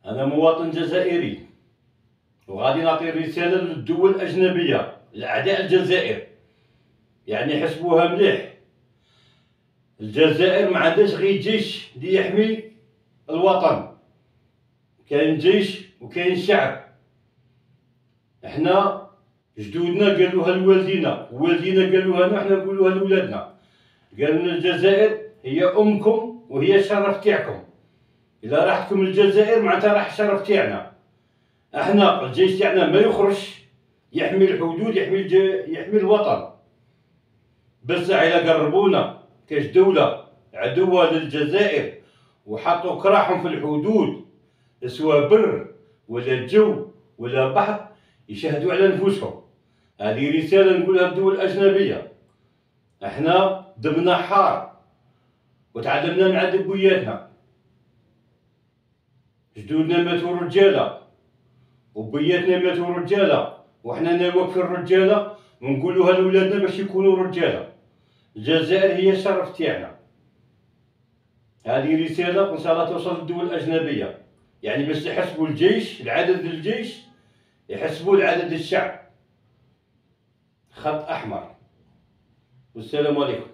أنا مواطن جزائري وغادي نعطي رسالة للدول الأجنبية لأعداء الجزائر، يعني حسبوها مليح. الجزائر ما عندهاش غير جيش ليحمي الوطن، كاين جيش وكاين شعب. احنا جدودنا قالوها لوالدينا ووالدينا قالوها لنا، احنا نقولوها لولادنا. قالوا لنا الجزائر هي أمكم وهي الشرف تاعكم. إذا راحتكم الجزائر معناتها راح الشرف تاعنا. احنا الجيش تاعنا ما يخرجش يحمي الحدود، يحمي الوطن. بصح إلا قربونا كاش دولة عدوة للجزائر وحطوا كراحهم في الحدود، سواء بر ولا جو ولا بحر، يشهدوا على نفوسهم. هذه رسالة نقولها للدول الأجنبية. احنا دمنا حار وتعلمنا من عند بوياتنا. جدودنا ماتوا رجالة وبياتنا ماتوا رجالة، وحنا واقفين رجالة ونقولوها لولادنا باش يكونوا رجالة. الجزائر هي الشرف تاعنا. هذه رسالة إن شاء الله توصل للدول الأجنبية، يعني باش يحسبوا الجيش، العدد الجيش يحسبوا العدد الشعب. خط أحمر. والسلام عليكم.